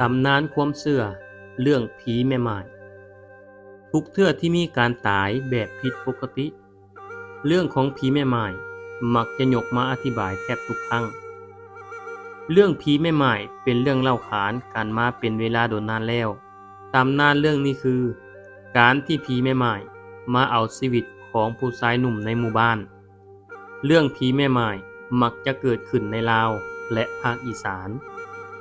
ตำนานความเชื่อเรื่องผีแม่ไม้ทุกเทื่อที่มีการตายแบบผิดปกติเรื่องของผีแม่ไม้มักจะยกมาอธิบายแทบทุกครั้งเรื่องผีแม่ไม้เป็นเรื่องเล่าขานกันมาเป็นเวลาโดนนานแล้วตำนานเรื่องนี้คือการที่ผีแม่ไม้มาเอาชีวิตของผู้ชายหนุ่มในหมู่บ้านเรื่องผีแม่ไม้มักจะเกิดขึ้นในลาวและภาคอีสาน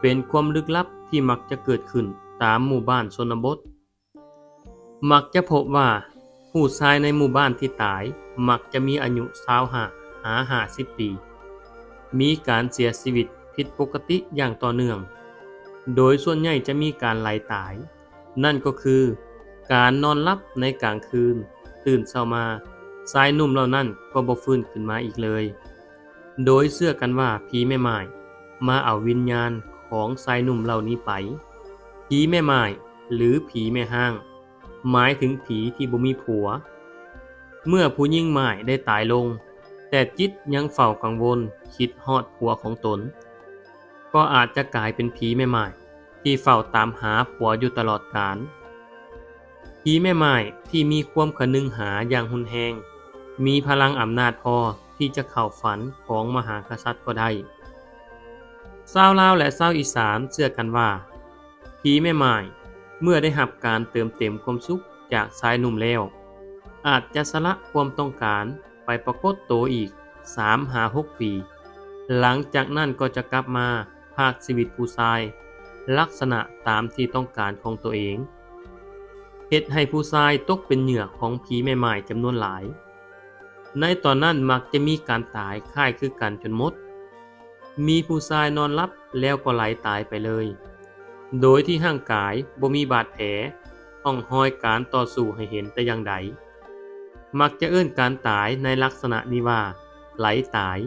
เป็นความลึกลับที่มักจะเกิดขึ้นตามหมู่บ้านชนบทมักจะพบว่าผู้ชายในหมู่บ้านที่ตายมักจะมีอายุ25 หา 50 ปีมีการเสียชีวิตผิดปกติอย่างต่อเนื่องโดยส่วนใหญ่จะมีการไหลตายนั่นก็คือการนอนหลับในกลางคืนตื่นเช้ามาชายหนุ่มเหล่านั้นก็บ่ฟื้นขึ้นมาอีกเลยโดยเชื่อกันว่าผีแม่ไม้มาเอาวิญญาณของชายหนุ่มเหล่านี้ไปผีแม่ไม้หรือผีแม่ห้างหมายถึงผีที่บ่มีผัวเมื่อผู้หญิงไม้ได้ตายลงแต่จิตยังเฝ้ากังวลคิดฮอดผัวของตนก็อาจจะกลายเป็นผีแม่ไม้ที่เฝ้าตามหาผัวอยู่ตลอดกาลผีแม่ไม้ที่มีความคะนึงหาอย่างหุนแฮงมีพลังอำนาจพอที่จะเข้าฝันของมหากษัตริย์ก็ได้ชาวลาวและชาวอีสานเชื่อกันว่าผีแม่ไม้เมื่อได้รับการเติมเต็มความสุขจากชายหนุ่มแล้วอาจจะสละความต้องการไปปรากฏตัวอีก 3-6 ปีหลังจากนั้นก็จะกลับมาพากชีวิตผู้ชายลักษณะตามที่ต้องการของตัวเองเฮ็ดให้ผู้ชายตกเป็นเหยื่อของผีแม่ไม้จำนวนหลายในตอนนั้นมักจะมีการตายคล้ายคือกันจนหมดมีผู้ชายนอนหลับแล้วก็ไหลตายไปเลยโดยที่ร่างกายบ่มีบาดแผลร่องรอยการต่อสู้ให้เห็นแต่อย่างใดมักจะเอิ้นการตายในลักษณะนี้ว่าไหลตาย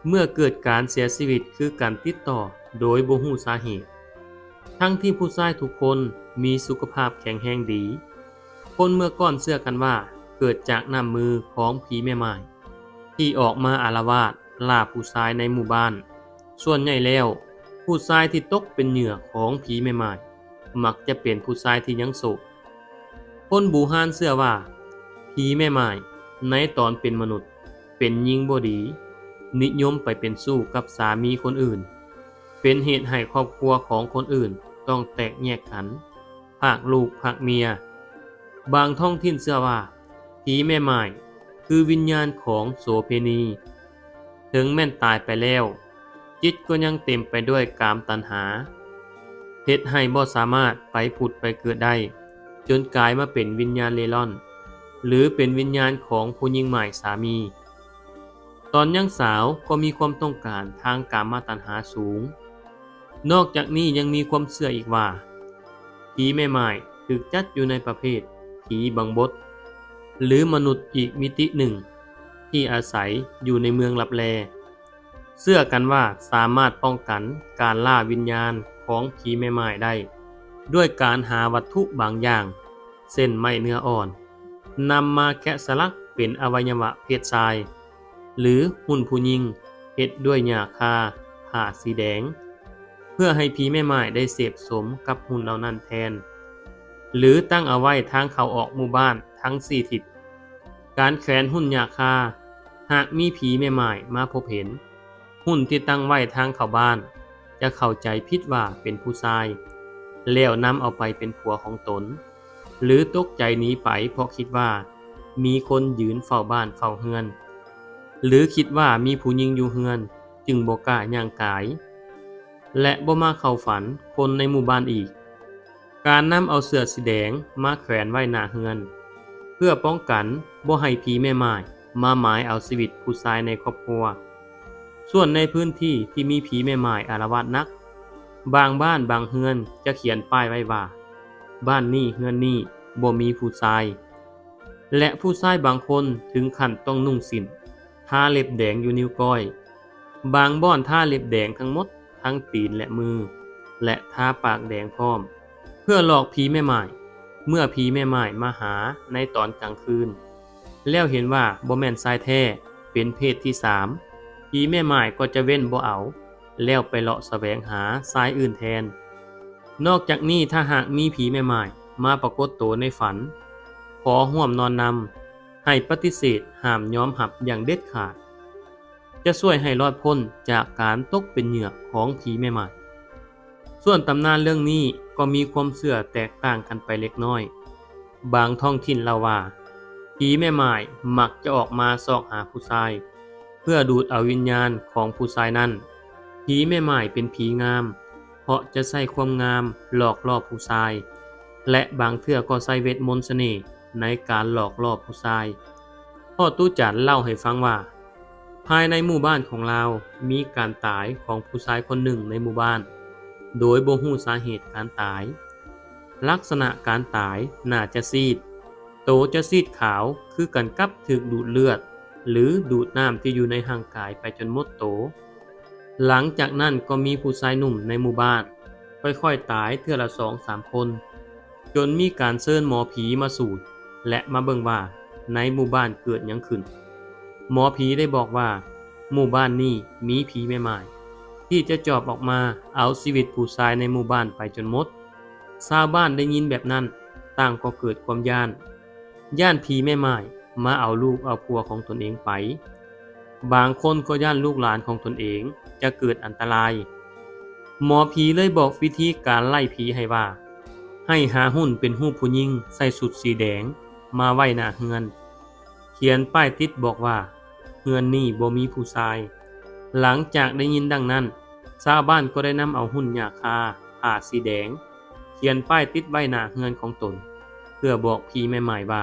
เมื่อเกิดการเสียชีวิตคือการติดต่อโดยบ่ฮู้สาเหตุทั้งที่ผู้ชายทุกคนมีสุขภาพแข็งแรงดีคนเมื่อก่อนเชื่อกันว่าเกิดจากน้ำมือของผีแม่ไม้ที่ออกมาอาละวาดล่าผู้ชายในหมู่บ้านส่วนใหญ่แล้วผู้ชายที่ตกเป็นเหยื่อของผีแม่ไม้มักจะเป็นผู้ชายที่ยังโสดคนบูฮานเชื่อว่าผีแม่ไม้ในตอนเป็นมนุษย์เป็นหญิงบ่ดีนิยมไปเป็นสู้กับสามีคนอื่นเป็นเหตุให้ครอบครัวของคนอื่นต้องแตกแยกกันพากลูกพากเมียบางท้องถิ่นเชื่อว่าผีแม่ไม้คือวิญญาณของโสเภณีถึงแม่นตายไปแล้วจิตก็ยังเต็มไปด้วยกามตัณหาเฮ็ดให้บ่สามารถไปผุดไปเกิดได้จนกลายมาเป็นวิญญาณเร่ร่อนหรือเป็นวิญญาณของผู้หญิงใหม่สามีตอนยังสาวก็มีความต้องการทางกามตัณหาสูงนอกจากนี้ยังมีความเชื่ออีกว่าผีแม่ไม้ถูกจัดอยู่ในประเภทผีบังบดหรือมนุษย์อีกมิติหนึ่งที่อาศัยอยู่ในเมืองลับแลเชื่อกันว่าสามารถป้องกันการล่าวิญญาณของผีแม่ไม้ได้ด้วยการหาวัตถุบางอย่างเส้นไม้เนื้ออ่อนนำมาแกะสลักเป็นอวัยวะเพศชายหรือหุ่นผู้หญิงเฮ็ดด้วยหญ้าคาผ้าสีแดงเพื่อให้ผีแม่ไม้ได้เสพสมกับหุ่นเหล่านั้นแทนหรือตั้งเอาไว้ทางเข้าออกหมู่บ้านทั้ง4ทิศการแขวนหุ่นหญ้าคาหากมีผีแม่ไม้มาพบเห็นหุ่นที่ตั้งไว้ทางเข้าบ้านจะเข้าใจผิดว่าเป็นผู้ชายแล้วนำเอาไปเป็นผัวของตนหรือตกใจหนีไปเพราะคิดว่ามีคนยืนเฝ้าบ้านเฝ้าเฮือนหรือคิดว่ามีผู้หญิงอยู่เฮือนจึงบ่กล้าย่างกายและบ่มาเข้าฝันคนในหมู่บ้านอีกการนำเอาเสื้อสีแดงมาแขวนไว้หน้าเฮือนเพื่อป้องกันบ่ให้ผีแม่ไม้มาหมายเอาชีวิตผู้ชายในครอบครัวส่วนในพื้นที่ที่มีผีแม่ไม้อาละวาดนักบางบ้านบางเฮือนจะเขียนป้ายไว้ว่าบ้านนี้เฮือนนี้บ่มีผู้ชายและผู้ชายบางคนถึงขั้นต้องนุ่งสิญทาเล็บแดงอยู่นิ้วก้อยบางบ้อนทาเล็บแดงทั้งหมดทั้งตีนและมือและทาปากแดงพร้อมเพื่อหลอกผีแม่ไม้เมื่อผีแม่ไม้มาหาในตอนกลางคืนแล้วเห็นว่าบ่แม่นชายแท้เป็นเพศที่3ผีแม่ไม้ก็จะเว้นบ่เอาแล้วไปเลาะแสวงหาชายอื่นแทน นอกจากนี้ถ้าหากมีผีแม่ไม้มาปรากฏตัวในฝันขอร่วมนอนนำให้ปฏิเสธห้ามยอมรับอย่างเด็ดขาดจะช่วยให้รอดพ้นจากการตกเป็นเหยื่อของผีแม่ไม้ส่วนตำนานเรื่องนี้ก็มีความเชื่อแตกต่างกันไปเล็กน้อยบางท้องถิ่นเล่าว่าผีแม่ไม้มักจะออกมาซอกหาผู้ชายเพื่อดูดเอาวิญญาณของผู้ชายนั้นผีแม่ไม้เป็นผีงามเพราะจะใช้ความงามหลอกล่อผู้ชายและบางเทื่อก็ใช้เวทมนต์เสน่ห์ในการหลอกล่อผู้ชายพ่อตู้จันเล่าให้ฟังว่าภายในหมู่บ้านของเรามีการตายของผู้ชายคนหนึ่งในหมู่บ้านโดยบ่ฮู้สาเหตุการตายลักษณะการตายน่าจะซีดโตจะซีดขาวคือกันกับถูกดูดเลือดหรือดูดน้ำที่อยู่ในร่างกายไปจนหมดโตหลังจากนั้นก็มีผู้ชายหนุ่มในหมู่บ้านค่อยๆตายเทื่อละ 2-3 คนจนมีการเชิญหมอผีมาสูตรและมาเบิ่งว่าในหมู่บ้านเกิดหยังขึ้นหมอผีได้บอกว่าหมู่บ้านนี้มีผีแม่ไม้ที่จะจอบออกมาเอาชีวิตผู้ชายในหมู่บ้านไปจนหมดชาวบ้านได้ยินแบบนั้นต่างก็เกิดความย่านผีแม่ไม้มาเอาลูกเอาผัวของตนเองไปบางคนก็ย่านลูกหลานของตนเองจะเกิดอันตรายหมอผีเลยบอกวิธีการไล่ผีให้ว่าให้หาหุ่นเป็นรูปผู้หญิงใส่สุดสีแดงมาไว้หน้าเฮือนเขียนป้ายติดบอกว่าเฮือนนี้บ่มีผู้ชายหลังจากได้ยินดังนั้นชาวบ้านก็ได้นำเอาหุ่นหญ้าคาผ้าสีแดงเขียนป้ายติดไว้หน้าเฮือนของตนเพื่อบอกผีแม่ไม้ว่า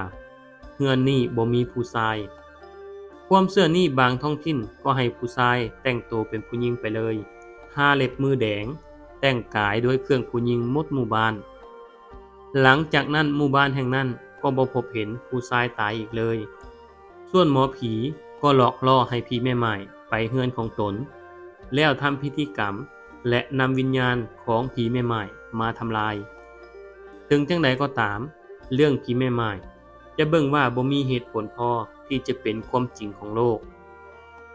เฮือนนี้บ่มีผู้ชายความเชื่อนี้บางท้องถิ่นก็ให้ผู้ชายแต่งตัวเป็นผู้หญิงไปเลยทาเล็บมือแดงแต่งกายด้วยเครื่องผู้หญิงหมดหมู่บ้านหลังจากนั้นหมู่บ้านแห่งนั้นก็บ่พบเห็นผู้ชายตายอีกเลยส่วนหมอผีก็หลอกล่อให้ผีแม่ไม้ไปเฮือนของตนแล้วทำพิธีกรรมและนำวิญญาณของผีแม่ไม้มาทำลายถึงจังใดก็ตามเรื่องผีแม่ไม้จะเบิ่งว่าบ่มีเหตุผลพอที่จะเป็นความจริงของโลก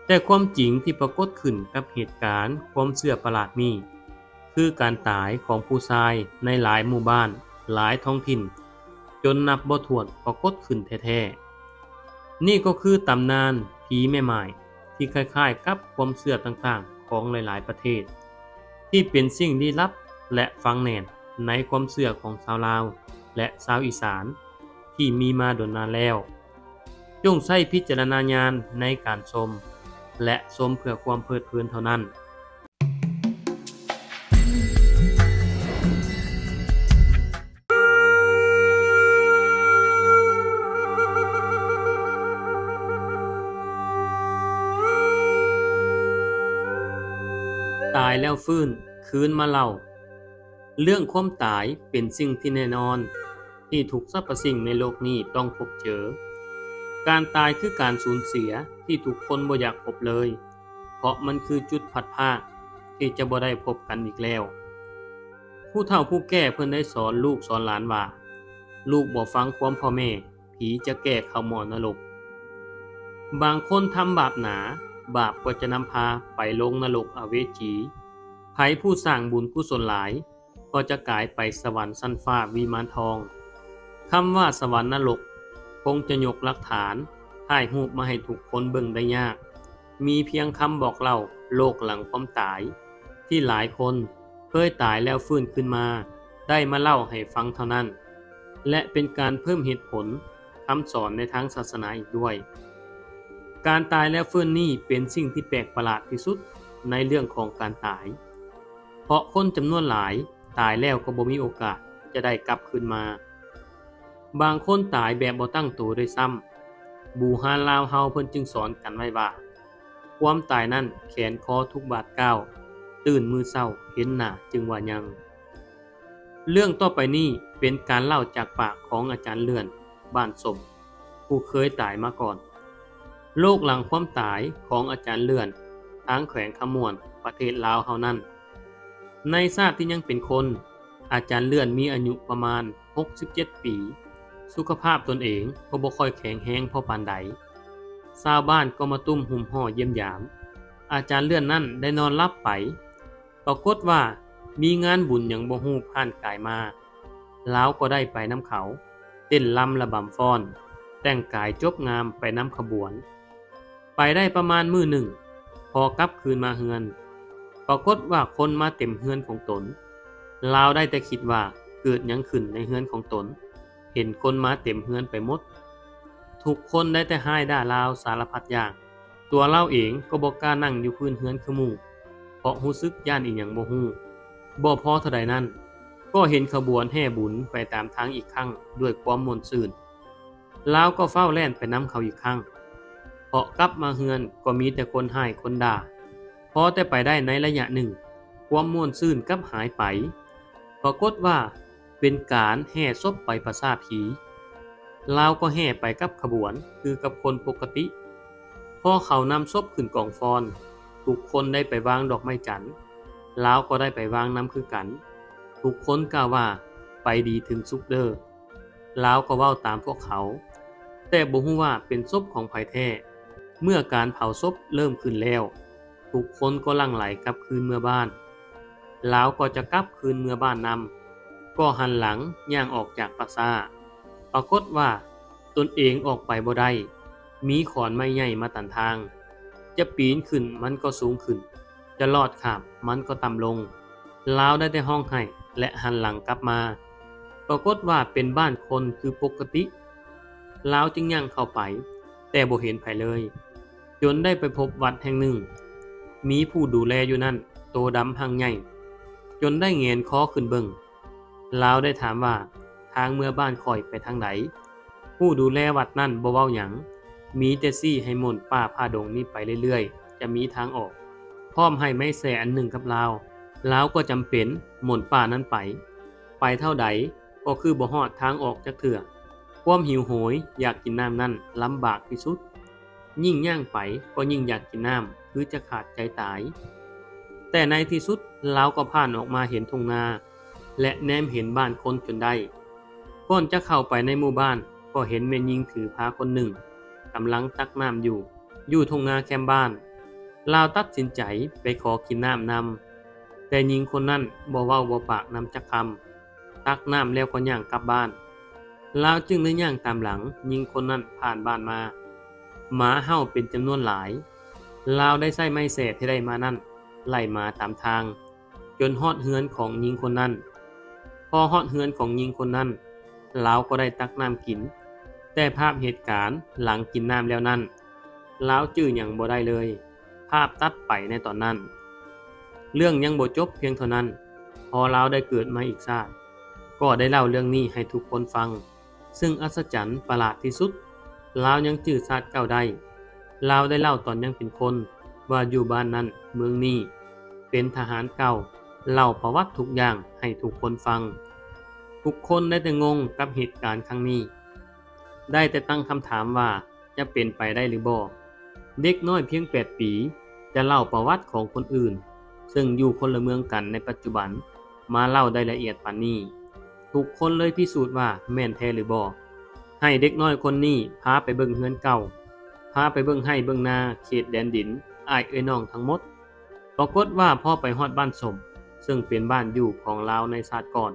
แต่ความจริงที่ปรากฏขึ้นกับเหตุการณ์ความเชื่อประหลาดนี้คือการตายของผู้ชายในหลายหมู่บ้านหลายท้องถิ่นจนนับบ่ถ้วนปรากฏขึ้นแท้ๆนี่ก็คือตำนานผีแม่ไม้ที่คล้ายๆกับความเชื่อต่างๆของหลายๆประเทศที่เป็นสิ่งลี้ลับและฝังแน่นในความเชื่อของชาวลาวและชาวอีสานที่มีมาโดนนานแล้วจงใช้พิจารณญาณในการชมและชมเพื่อความเพลิดเพลินเท่านั้นตายแล้วฟื้นคืนมาเล่าเรื่องความตายเป็นสิ่งที่แน่นอนที่ทุกสรรพสิ่งในโลกนี้ต้องพบเจอการตายคือการสูญเสียที่ทุกคนบ่อยากพบเลยเพราะมันคือจุดพัดพรากที่จะบ่ได้พบกันอีกแล้วผู้เฒ่าผู้แก่เพิ่นได้สอนลูกสอนหลานว่าลูกบ่ฟังความพ่อแม่ผีจะแก้เข้าหม้อนรกบางคนทำบาปหนาบาปก็จะนำพาไปลงนรกอเวจีไผผู้สร้างบุญกุศลหลายก็จะกลายไปสวรรค์ชั้นฟ้าวิมานทองคำว่าสวรรค์นรกคงจะยกหลักฐานถ่ายรูปมาให้ทุกคนเบิ่งได้ยากมีเพียงคำบอกเล่าโลกหลังความตายที่หลายคนเคยตายแล้วฟื้นขึ้นมาได้มาเล่าให้ฟังเท่านั้นและเป็นการเพิ่มเหตุผลคำสอนในทางศาสนาอีกด้วยการตายแล้วฟื้นนี่เป็นสิ่งที่แปลกประหลาดที่สุดในเรื่องของการตายเพราะคนจำนวนหลายตายแล้วก็บ่มีโอกาสจะได้กลับคืนมาบางคนตายแบบบ่ตั้งตัวด้วยซ้ำบูฮานลาวเฮาเพิ่นจึงสอนกันไว้ว่าความตายนั้นแขนคอทุกบาดก้าวตื่นมือเศร้าเห็นหน้าจึงว่ายังเรื่องต่อไปนี้เป็นการเล่าจากปากของอาจารย์เลื่อนบ้านสมผู้เคยตายมาก่อนโลกหลังความตายของอาจารย์เลื่อนทางแขวงขมวนประเทศลาวเฮานั้นในชาติที่ยังเป็นคนอาจารย์เลื่อนมีอายุประมาณ67ปีสุขภาพตนเองก็บ่ค่อยแข็งแรงพอปานใดชาวบ้านก็มาตุ้มหุ่มห่อเยี่ยมยามอาจารย์เลื่อนนั้นได้นอนหลับไปปรากฏว่า มีงานบุญหยังบ่ฮู้ผ่านกายมาลาวก็ได้ไปนำเขาเต้นลำระบำฟ้อนแต่งกายจบงามไปนำขบวนไปได้ประมาณมื้อหนึ่งพอกลับคืนมาเฮือนปรากฏว่าคนมาเต็มเฮือนของตนลาวได้แต่คิดว่าเกิดหยังขึ้นในเฮือนของตนเห็นคนมาเต็มเฮือนไปหมดทุกคนได้แต่ห้ายด่าลาวสารพัดอย่างตัวเล่าเองก็บ่กล้านั่งอยู่พื้นเฮือนคือหมู่เพราะรู้สึกย่านอีหยังบ่ฮู้บ่พอเท่าใดนั้นก็เห็นขบวนแห่บุญไปตามทางอีกครั้งด้วยความม่วนซื่นลาวก็เฝ้าแล่นไปนำเขาอีกครั้งเพราะกลับมาเฮือนก็มีแต่คนห้ายคนด่าพอแต่ไปได้ในระยะหนึ่งความม่วนซื่นกลับหายไปปรากฏว่าเป็นการแห่ศพไปประสาทผีลาวก็แห่ไปกับขบวนคือกับคนปกติพอเขานำศพขึ้นกองฟอนทุกคนได้ไปวางดอกไม้จันทร์ลาวก็ได้ไปวางน้ำคือกันทุกคนกล่าวว่าไปดีถึงสุขเด้อลาวก็เว้าตามพวกเขาแต่บ่ฮู้ว่าเป็นศพของไผแท้เมื่อการเผาศพเริ่มขึ้นแล้วทุกคนก็หลั่งไหลกลับคืนเมื่อบ้านลาวก็จะกลับคืนเมื่อบ้านนำก็หันหลังย่างออกจากปราสาทปรากฏว่าตนเองออกไปบ่ได้มีขอนไม้ใหญ่มาตันทางจะปีนขึ้นมันก็สูงขึ้นจะลอดข้ามมันก็ต่ำลงลาวได้แต่ห้องไห้และหันหลังกลับมาปรากฏว่าเป็นบ้านคนคือปกติลาวจึงย่างเข้าไปแต่บ่เห็นไผเลยจนได้ไปพบวัดแห่งหนึ่งมีผู้ดูแลอยู่นั่นโตดำหังใหญ่จนได้เงนคอขึ้นเบิ่งลาวได้ถามว่าทางเมื่อบ้านข่อยไปทางไหนผู้ดูแลวัดนั่นบ่เว้าหยังมีแต่ซี่ให้หม่นป่าผ้าดงนี้ไปเรื่อยๆจะมีทางออกพร้อมให้ไม้แส่อันหนึ่งกับลาวก็จำเป็นหม่นป่านั้นไปเท่าใดก็คือบ่ฮอดทางออกจักเทื่อความหิวโหยอยากกินน้ำนั้นลำบากที่สุดยิ่งย่างไปก็ยิ่งอยากกินน้ำคือจะขาดใจตายแต่ในที่สุดลาวก็ผ่านออกมาเห็นทุ่งนาและแนมเห็นบ้านคนจนได้ก่อนจะเข้าไปในหมู่บ้านก็เห็นแม่หญิงถือพาคนหนึ่งกำลังตักน้ำอยู่ทุ่งนาแคมบ้านลาวตัดสินใจไปขอกินน้ำนำแต่หญิงคนนั้นบ่เว้าบ่ปากนำจักคำตักน้ำแล้วก็ย่างกลับบ้านลาวจึงได้ย่างตามหลังหญิงคนนั้นผ่านบ้านมาหมาเห่าเป็นจำนวนหลายลาวได้ใช้ไม้แส่ที่ได้มานั่นไล่มาตามทางจนฮอดเฮือนของหญิงคนนั้นพอฮอดเฮือนของหญิงคนนั้นลาวก็ได้ตักน้ำกินแต่ภาพเหตุการณ์หลังกินน้ำแล้วนั้นลาวจื้อหยังบ่ได้เลยภาพตัดไปในตอนนั้นเรื่องยังบ่จบเพียงเท่านั้นพอลาวได้เกิดมาอีกชาติก็ได้เล่าเรื่องนี้ให้ทุกคนฟังซึ่งอัศจรรย์ประหลาดที่สุดลาวยังจื้อชาติเก่าได้ลาวได้เล่าตอนยังเป็นคนว่าอยู่บ้านนั้นเมืองนี้เป็นทหารเก่าเล่าประวัติทุกอย่างให้ทุกคนฟังทุกคนได้แต่งงกับเหตุการณ์ครั้งนี้ได้แต่ตั้งคำถามว่าจะเป็นไปได้หรือบ่เด็กน้อยเพียง8 ปีจะเล่าประวัติของคนอื่นซึ่งอยู่คนละเมืองกันในปัจจุบันมาเล่าได้ละเอียดปานนี้ทุกคนเลยพิสูจน์ว่าแม่นแท้หรือบ่ให้เด็กน้อยคนนี้พาไปเบิ่งเฮือนเก่าพาไปเบิ่งไร่เบิ่งนาเขตแดนดินอ้ายเอ้ยน้องทั้งหมดปรากฏว่าพอไปฮอดบ้านสมซึ่งเป็นบ้านอยู่ของลาวในชาติก่อน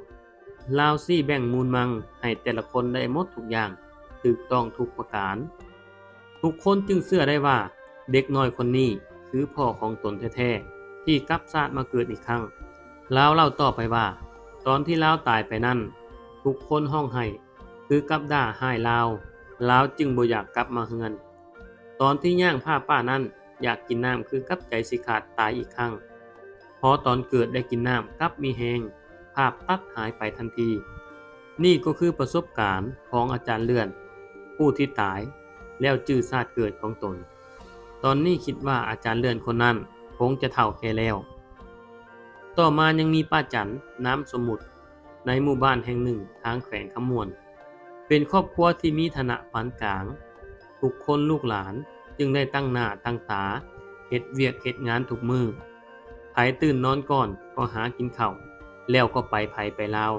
ลาวซี่แบ่งมูลมังให้แต่ละคนได้หมดทุกอย่างถูกต้องทุกประการทุกคนจึงเชื่อได้ว่าเด็กน้อยคนนี้คือพ่อของตนแท้ๆที่กลับชาติมาเกิดอีกครั้งลาวเล่าต่อไปว่าตอนที่ลาวตายไปนั้นทุกคนห้องไห้คือกับด่าห้ายลาวจึงบ่อยากกลับมาเฮือนตอนที่ย่างผ้าป้านั้นอยากกินน้ำคือกับใจสิขาดตายอีกครั้งพอตอนเกิดได้กินน้ำกลับมีแหงภาพตัดหายไปทันทีนี่ก็คือประสบการณ์ของอาจารย์เลื่อนผู้ที่ตายแล้วจื้อชาติเกิดของตนตอนนี้คิดว่าอาจารย์เลื่อนคนนั้นคงจะเฒ่าแก่แล้วต่อมายังมีป้าจันน้ำสมุทรในหมู่บ้านแห่งหนึ่งทางแขวงขมวนเป็นครอบครัวที่มีฐานะปานกลางทุกคนลูกหลานจึงได้ตั้งหน้าตั้งตาเฮ็ดเวียกเฮ็ดงานทุกมื้อไผตื่นนอนก่อนก็หากินข้าวแล้วก็ไปไผไปลาว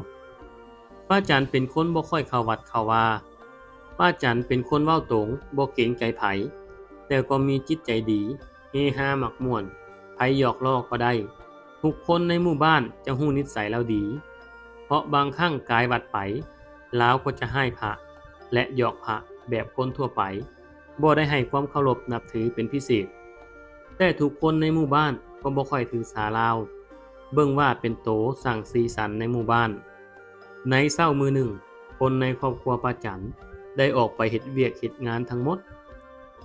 ป้าจันเป็นคนบ่ค่อยเข้าวัดเข้าวาป้าจันเป็นคนเว้าตรงบ่เกรงใจไผแต่ก็มีจิตใจดีเฮฮามักม่วนไผหยอกล้อก็ได้ ทุกคนในหมู่บ้านจะฮู้นิสัยเราดี เพราะบางครั้งกายวัดไปลาวก็จะให้พระและหยอกพระแบบคนทั่วไปบ่ได้ให้ความเคารพนับถือเป็นพิเศษ แต่ทุกคนในหมู่บ้านก็บ่ค่อยถือสาลาวเบิ่งว่าเป็นโตสร้างสีสันในหมู่บ้าน ในเช้ามื้อหนึ่งคนในครอบครัวป้าจันได้ออกไปเฮ็ดเวียกเฮ็ดงานทั้งหมด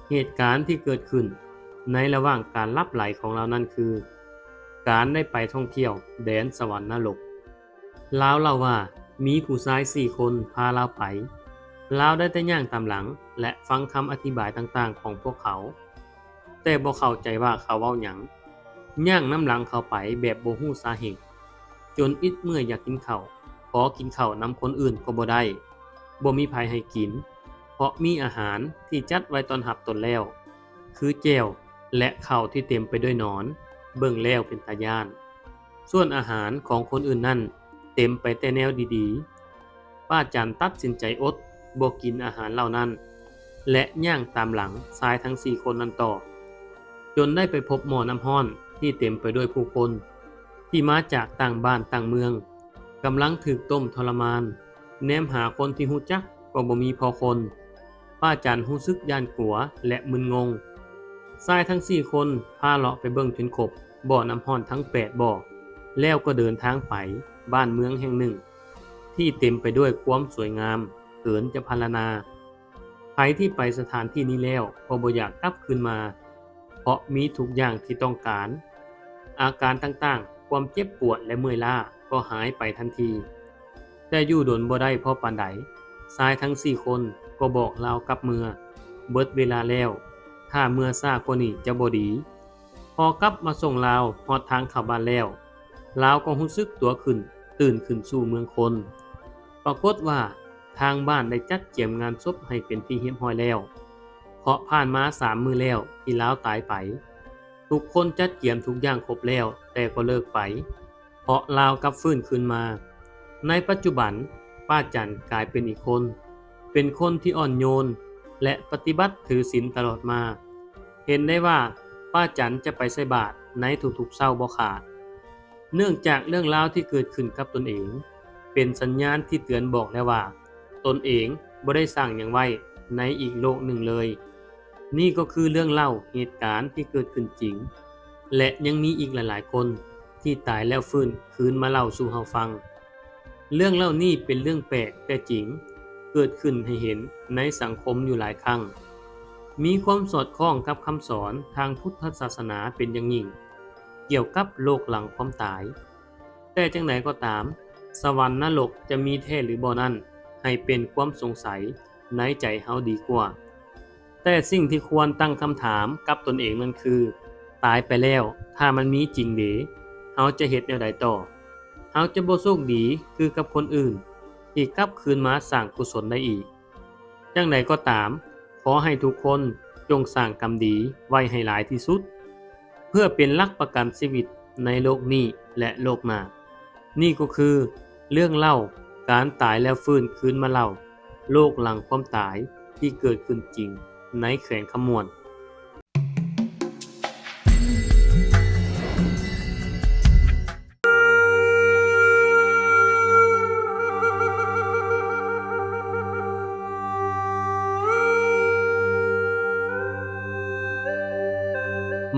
เหตุการณ์ที่เกิดขึ้นในระหว่างการลับไหลของเรานั่นคือ การได้ไปท่องเที่ยวแดนสวรรค์นรกลาวเล่าว่ามีผู้ชาย4 คนพาลาวไปลาวได้แต่ย่างตามหลังและฟังคำอธิบายต่างๆของพวกเขา แต่บ่เข้าใจว่าเขาเว้าหยังย่างน้ำหลังเขาไปแบบบ่ฮู้สาเหตุจนอิดเมื่อยอยากกินข้าวขอกินข้าวนำคนอื่นก็บ่ได้บ่มีไผให้กินเพราะมีอาหารที่จัดไว้ตอนรับตนแล้วคือแจ่วและข้าวที่เต็มไปด้วยหนอนเบิ่งแล้วเป็นตาย้านส่วนอาหารของคนอื่นนั่นเต็มไปแต่แนวดีๆป้าจันตัดสินใจอดบ่กินอาหารเหล่านั้นและย่างตามหลังชายทั้ง4 คนนั้นต่อจนได้ไปพบหม้อน้ำร้อนที่เต็มไปด้วยผู้คนที่มาจากต่างบ้านต่างเมืองกำลังถูกต้มทรมานแนมหาคนที่ฮู้จักก็บ่มีพอคนป้าจันรู้สึกย่านกลัวและมึนงงชายทั้ง4 คนพาเลาะไปเบิ่งจนครบบ่อน้ำร้อนทั้ง8 บ่อแล้วก็เดินทางไปบ้านเมืองแห่งหนึ่งที่เต็มไปด้วยความสวยงามเกินจะพรรณนาใครที่ไปสถานที่นี้แล้วก็บ่อยากกลับคืนมาเพราะมีทุกอย่างที่ต้องการอาการต่างๆความเจ็บปวดและเมื่อยล้าก็หายไปทันทีแต่อยู่ดนบ่ได้พอปานใดชายทั้ง4 คนก็บอกลาวกลับเมื่อเบิดเวลาแล้วถ้าเมื่อซ่ากว่านี้จะบ่ดีพอกลับมาส่งลาวฮอดทางเข้าบ้านแล้วลาวก็รู้สึกตัวขึ้นตื่นขึ้นสู่เมืองคนปรากฏว่าทางบ้านได้จัดเตรียมงานศพให้เป็นที่เรียบร้อยแล้วเพราะผ่านมา3 มื้อแล้วที่ลาวตายไปทุกคนจัดเตรียมทุกอย่างครบแล้วแต่ก็เลิกไปเพราะลาวกลับฟื้นคืนมาในปัจจุบันป้าจันกลายเป็นอีกคนเป็นคนที่อ่อนโยนและปฏิบัติถือศีลตลอดมาเห็นได้ว่าป้าจันจะไปใส่บาตรในทุกๆเช้าบ่ขาดเนื่องจากเรื่องราวที่เกิดขึ้นกับตนเองเป็นสัญญาณที่เตือนบอกแล้วว่าตนเองบ่ได้สร้างหยังไว้ในอีกโลกหนึ่งเลยนี่ก็คือเรื่องเล่าเหตุการณ์ที่เกิดขึ้นจริงและยังมีอีกหลายๆคนที่ตายแล้วฟื้นคืนมาเล่าสู่เฮาฟังเรื่องเล่านี้เป็นเรื่องแปลกแต่จริงเกิดขึ้นให้เห็นในสังคมอยู่หลายครั้งมีความสอดคล้องกับคำสอนทางพุทธศาสนาเป็นอย่างยิ่งเกี่ยวกับโลกหลังความตายแต่จังไดก็ตามสวรรค์นรกจะมีแท้หรือบ่นั้นให้เป็นความสงสัยในใจเฮาดีกว่าแต่สิ่งที่ควรตั้งคำถามกับตนเองนั่นคือตายไปแล้วถ้ามันมีจริงเด๋เฮาจะเฮ็ดแนวใดต่อเฮาจะบ่โชคดีคือกับคนอื่นที่กลับคืนมาสร้างกุศลได้อีกจังใดก็ตามขอให้ทุกคนจงสร้างกรรมดีไว้ให้หลายที่สุดเพื่อเป็นหลักประกันชีวิตในโลกนี้และโลกหน้านี่ก็คือเรื่องเล่าการตายแล้วฟื้นคืนมาเล่าโลกหลังความตายที่เกิดขึ้นจริงในแขวงขมวน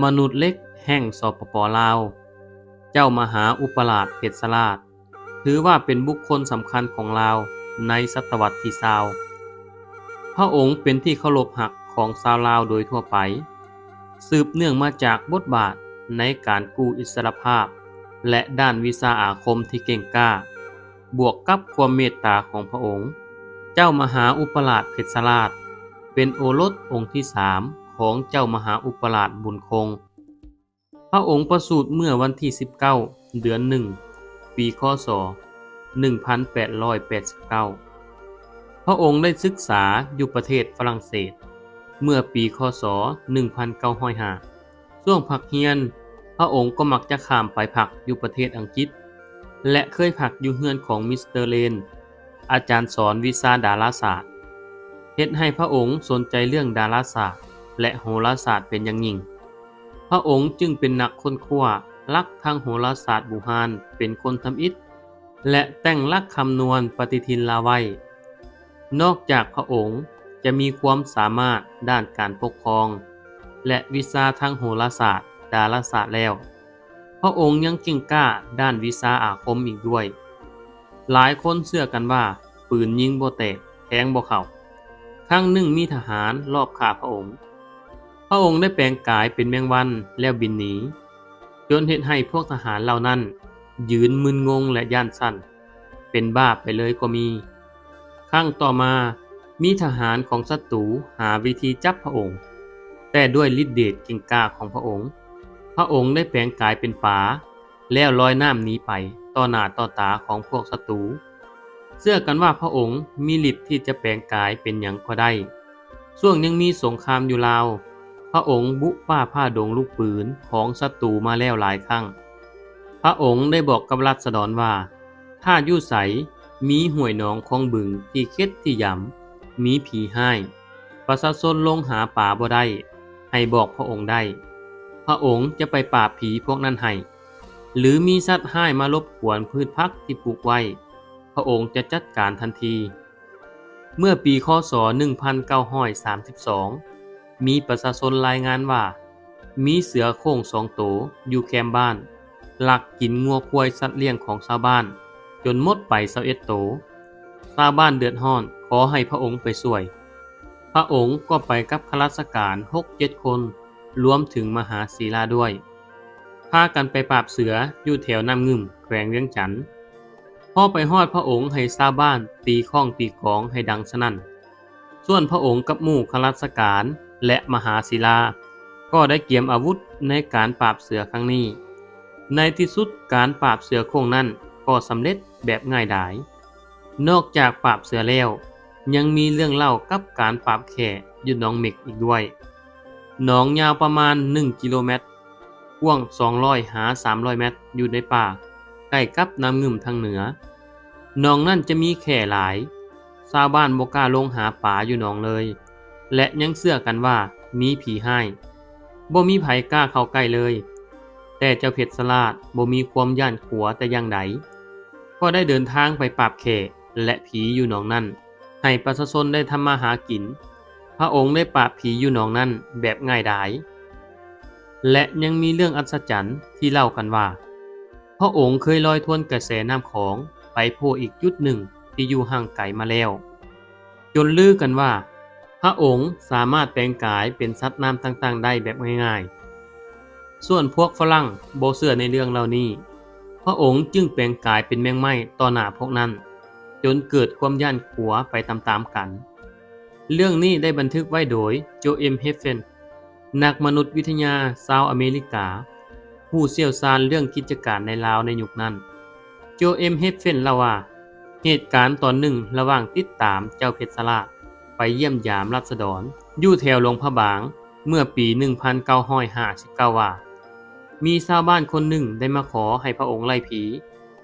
มนุษย์เล็กแห่งสปป.ลาวเจ้ามหาอุปราชเพชรสราชถือว่าเป็นบุคคลสำคัญของลาวในศตวรรษที่20พระองค์เป็นที่เคารพรักของชาวลาวโดยทั่วไปสืบเนื่องมาจากบทบาทในการกู้อิสรภาพและด้านวิชาอาคมที่เก่งกล้าบวกกับความเมตตาของพระองค์เจ้ามหาอุปราชเพชรสราชเป็นโอรสองค์ที่3ของเจ้ามหาอุปราชบุญคงพระองค์ประสูติเมื่อวันที่19เดือน1ปีคศ1889พระองค์ได้ศึกษาอยู่ประเทศฝรั่งเศสเมื่อปีคศ1905ช่วงพักเรียนพระองค์ก็มักจะข้ามไปพักอยู่ประเทศอังกฤษและเคยพักอยู่เรือนของมิสเตอร์เลนอาจารย์สอนวิชาดาราศาสตร์เฮ็ดให้พระองค์สนใจเรื่องดาราศาสตร์และโหราศาสตร์เป็นอย่างยิ่งพระองค์จึงเป็นนักค้นคว้า ลักทางโหราศาสตร์บูฮานเป็นคนทำอิฐและแต่งลักคำนวณปฏิทินลาไว้ นอกจากพระองค์จะมีความสามารถด้านการปกครองและวิชาทางโหราศาสตร์ดาราศาสตร์แล้วพระองค์ยังเก่งกล้าด้านวิชาอาคมอีกด้วยหลายคนเชื่อกันว่าปืนยิงบ่แตกแทงบ่เข้าครั้งหนึ่งมีทหารลอบฆ่าพระองค์ได้แปลงกายเป็นแมงวันแล้วบินหนีจนเฮ็ดให้พวกทหารเหล่านั้นยืนมึนงงและย่านสั่นเป็นบ้าไปเลยก็มีครั้งต่อมามีทหารของศัตรูหาวิธีจับพระองค์แต่ด้วยฤทธิเดชเก่งกล้าของพระองค์ได้แปลงกายเป็นปลาแล้วลอยน้ำหนีไปต่อหน้าต่อตาของพวกศัตรูเชื่อกันว่าพระองค์มีฤทธิ์ที่จะแปลงกายเป็นหยังก็ได้ช่วงยังมีสงครามอยู่ลาวพระองค์บุกป่าผ้าดงลูกปืนของศัตรูมาแล้วหลายครั้งพระองค์ได้บอกกับราษฎรว่าถ้าอยู่ไสมีห้วยหนองคลองบึงที่เค็ดที่ยำมีผีให้ประชาชนลงหาป่าบ่ได้ให้บอกพระองค์ได้พระองค์จะไปปราบผีพวกนั้นให้หรือมีสัตว์ให้มารบกวนพืชพักที่ปลูกไว้พระองค์จะจัดการทันทีเมื่อปีคศ1932มีประชาชนรายงานว่ามีเสือโคร่ง2 ตัวอยู่แคมป์บ้านลักกินงัวควายสัตว์เลี้ยงของชาวบ้านจนหมดไป21 ตัวชาวบ้านเดือดร้อนขอให้พระองค์ไปช่วยพระองค์ก็ไปกับข้าราชการ 6-7 คนรวมถึงมหาศีลาด้วยพากันไปปราบเสืออยู่แถวน้ำงึมแขวงเวียงจันทน์พอไปฮอดพระองค์ให้ชาวบ้านตีข้องตีกลองให้ดังสนั่นส่วนพระองค์กับหมู่ข้าราชการและมหาศิลาก็ได้เตรียมอาวุธในการปราบเสือครั้งนี้ในที่สุดการปราบเสือโคร่งนั้นก็สำเร็จแบบง่ายดายนอกจากปราบเสือแล้วยังมีเรื่องเล่ากับการปราบแข่อยู่หนองเม็กอีกด้วยหนองยาวประมาณ1 กิโลเมตรกว้าง200 หา 300 เมตรอยู่ในป่าใกล้กับน้ำงึมทางเหนือหนองนั่นจะมีแข่หลายชาวบ้านบ่กล้าลงหาป่าอยู่หนองเลยและยังเชื่อกันว่ามีผีให้บ่มีไผกล้าเข้าใกล้เลยแต่เจ้าเพชรสลาดบ่มีความย่านขัวแต่อย่างใดก็ได้เดินทางไปปราบแข่และผีอยู่หนองนั้นให้ประชาชนได้ทำมาหากินพระองค์ได้ปราบผีอยู่หนองนั้นแบบง่ายดายและยังมีเรื่องอัศจรรย์ที่เล่ากันว่าพระองค์เคยลอยทวนกระแสน้ำของไปโผล่อีกจุดหนึ่งที่อยู่ห่างไกลมาแล้วจนลือกันว่าพระองค์สามารถแปลงกายเป็นสัตว์น้ำต่างๆได้แบบง่ายๆส่วนพวกฝรั่งบ่เชื่อในเรื่องเหล่านี้พระองค์จึงแปลงกายเป็นแมงไม้ต่อหน้าพวกนั้นจนเกิดความย่านกลัวไปตามๆกันเรื่องนี้ได้บันทึกไว้โดยโจเอม เฮฟเฟนนักมนุษยวิทยาชาวอเมริกาผู้เชี่ยวชาญเรื่องกิจการในลาวในยุคนั้นโจเอม เฮฟเฟนเล่าว่าเหตุการณ์ตอนหนึ่งระหว่างติดตามเจ้าเพชรสลาดไปเยี่ยมยามราษฎรอยู่แถวหลวงพระบางเมื่อปี 1959 ว่ามีชาวบ้านคนหนึ่งได้มาขอให้พระองค์ไล่ผี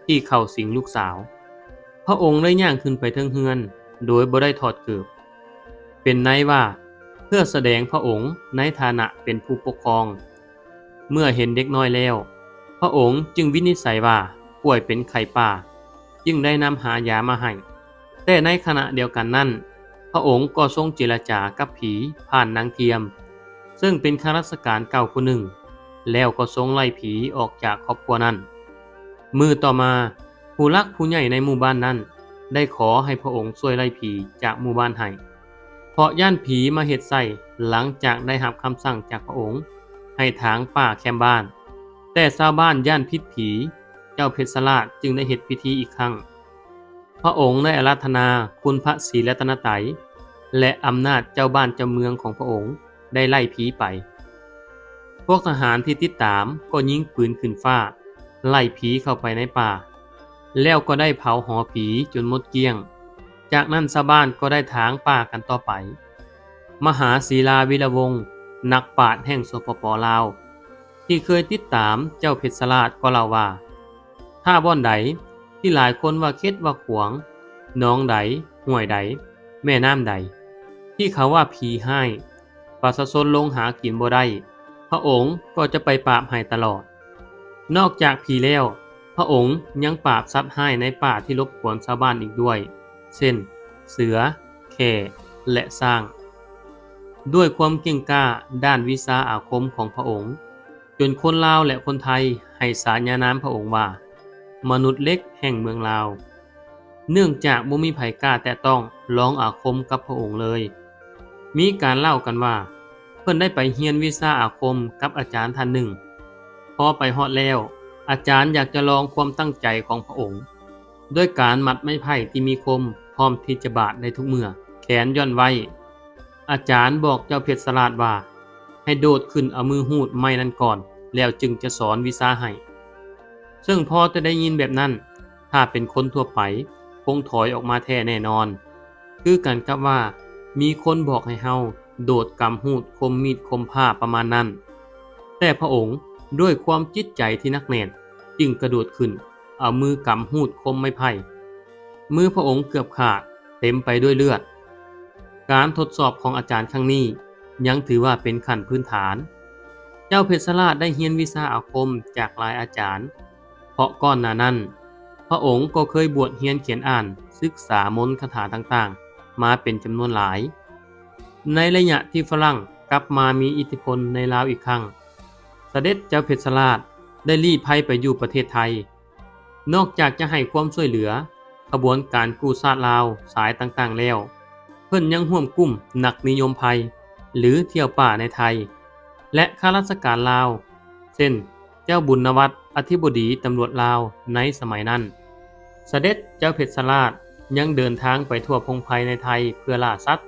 ที่เข้าสิงลูกสาวพระองค์ได้ย่างขึ้นไปเทิงเฮือนโดยบ่ได้ถอดเกลือบเป็นไนว่าเพื่อแสดงพระองค์ในฐานะเป็นผู้ปกครองเมื่อเห็นเด็กน้อยแล้วพระองค์จึงวินิจฉัยว่าป่วยเป็นไข้ป่าจึงได้นำหายามาให้แต่ในขณะเดียวกันนั้นพระองค์ก็ทรงเจรจากับผีผ่านนางเทียมซึ่งเป็นข้าราชการเก่าคนหนึ่งแล้วก็ทรงไล่ผีออกจากครอบครัวนั้นมือต่อมาผู้หลักผู้ใหญ่ในหมู่บ้านนั้นได้ขอให้พระองค์ช่วยไล่ผีจากหมู่บ้านให้เพราะย่านผีมาเฮ็ดใส่หลังจากได้รับคำสั่งจากพระองค์ให้ถางป่าแคมบ้านแต่ชาวบ้านย่านพิษผีเจ้าเพชรสลาดจึงได้เฮ็ดพิธีอีกครั้งพระองค์ได้อาราธนาคุณพระศรีรัตนตรัยและอำนาจเจ้าบ้านเจ้าเมืองของพระองค์ได้ไล่ผีไปพวกทหารที่ติดตามก็ยิงปืนขึ้นฟ้าไล่ผีเข้าไปในป่าแล้วก็ได้เผาหอผีจนหมดเกลี้ยงจากนั้นชาวบ้านก็ได้ถางป่ากันต่อไปมหาศิลาวีระวงศ์นักปราชญ์แห่งสปป.ลาวที่เคยติดตามเจ้าเพชรสลาดก็เล่าว่าถ้าบ่อนใดที่หลายคนว่าเค็ดว่าขวางหนองใดห้วยใดแม่น้ำใดที่เขาว่าผีให้ประชาชนลงหากินบ่ได้พระองค์ก็จะไปปราบให้ตลอด นอกจากผีแล้วพระองค์ยังปราบสัตว์ร้ายในป่าที่รบกวนชาวบ้านอีกด้วยเช่นเสือแข่และช้าง ด้วยความเก่งกล้าด้านวิชาอาคมของพระองค์จนคนลาวและคนไทยให้สาญานามพระองค์ว่ามนุษย์เล็กแห่งเมืองลาวเนื่องจากบ่มีไผกล้าแตะต้องลองอาคมกับพระองค์เลยมีการเล่ากันว่าเพิ่นได้ไปเรียนวิชาอาคมกับอาจารย์ท่านหนึ่งพอไปฮอดแล้วอาจารย์อยากจะลองความตั้งใจของพระองค์ด้วยการมัดไม้ไผ่ที่มีคมพร้อมที่จะบาดในทุกเมื่อแขนย่อนไว้อาจารย์บอกเจ้าเพชรสลัดว่าให้โดดขึ้นเอามือหูดไม้นั้นก่อนแล้วจึงจะสอนวิชาให้ซึ่งพอจะได้ยินแบบนั้นถ้าเป็นคนทั่วไปคงถอยออกมาแท้แน่นอนคือกันกับว่ามีคนบอกให้เฮาโดดกำหูดคมมีดคมผ้าประมาณนั้นแต่พระองค์ด้วยความจิตใจที่นักแน่นจึงกระโดดขึ้นเอามือกำหูดคมไม้ไผ่มือพระองค์เกือบขาดเต็มไปด้วยเลือดการทดสอบของอาจารย์ครั้งนี้ยังถือว่าเป็นขั้นพื้นฐานเจ้าเพชรสลัดได้เรียนวิชาอาคมจากหลายอาจารย์เพราะก่อนหน้านั้นพระองค์ก็เคยบวชเรียนเขียนอ่านศึกษามนต์คาถาต่างๆมาเป็นจำนวนหลายในระยะที่ฝรั่งกลับมามีอิทธิพลในลาวอีกครั้งเสด็จเจ้าเพชรสลัดได้ลี้ภัยไปอยู่ประเทศไทยนอกจากจะให้ความช่วยเหลือขบวนการกู้ชาติลาวสายต่างๆแล้วเพิ่นยังร่วมกลุ่มนักนิยมภัยหรือเที่ยวป่าในไทยและข้าราชการลาวเช่นเจ้าบุญนวัตรอธิบดีตำรวจลาวในสมัยนั้นเสด็จเจ้าเพชรสลัดยังเดินทางไปทั่วพงไพรในไทยเพื่อล่าสัตว์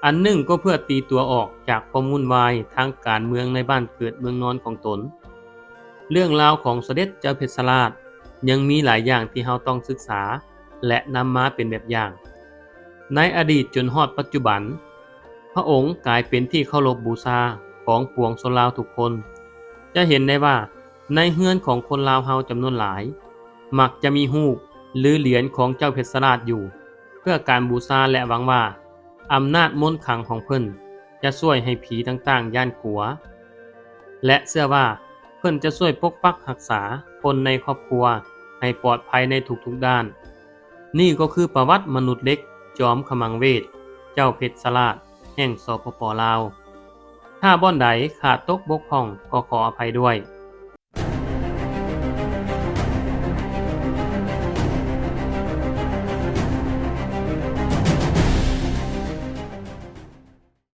อันหนึ่งก็เพื่อตีตัวออกจากความวุ่นวายทางการเมืองในบ้านเกิดเมืองนอนของตนเรื่องราวของเสด็จเจ้าเพชรสลัดยังมีหลายอย่างที่เราต้องศึกษาและนำมาเป็นแบบอย่างในอดีตจนฮอดปัจจุบันพระองค์กลายเป็นที่เคารพบูชาของปวงชนลาวทุกคนจะเห็นได้ว่าในเฮือนของคนลาวเฮาจำนวนหลายมักจะมีรูปหรือเหรียญของเจ้าเพชรสลัดอยู่เพื่อการบูชาและหวังว่าอำนาจมนต์ขลังของเพิ่นจะช่วยให้ผีต่างๆย่านกลัวและเชื่อว่าเพิ่นจะช่วยปกปักรักษาคนในครอบครัวให้ปลอดภัยในทุกๆด้านนี่ก็คือประวัติมนุษย์เล็กจอมขมังเวทเจ้าเพชรสลัดแห่งสปป.ลาวถ้าบ่อนใดขาดตกบกพร่องก็ขออภัยด้วย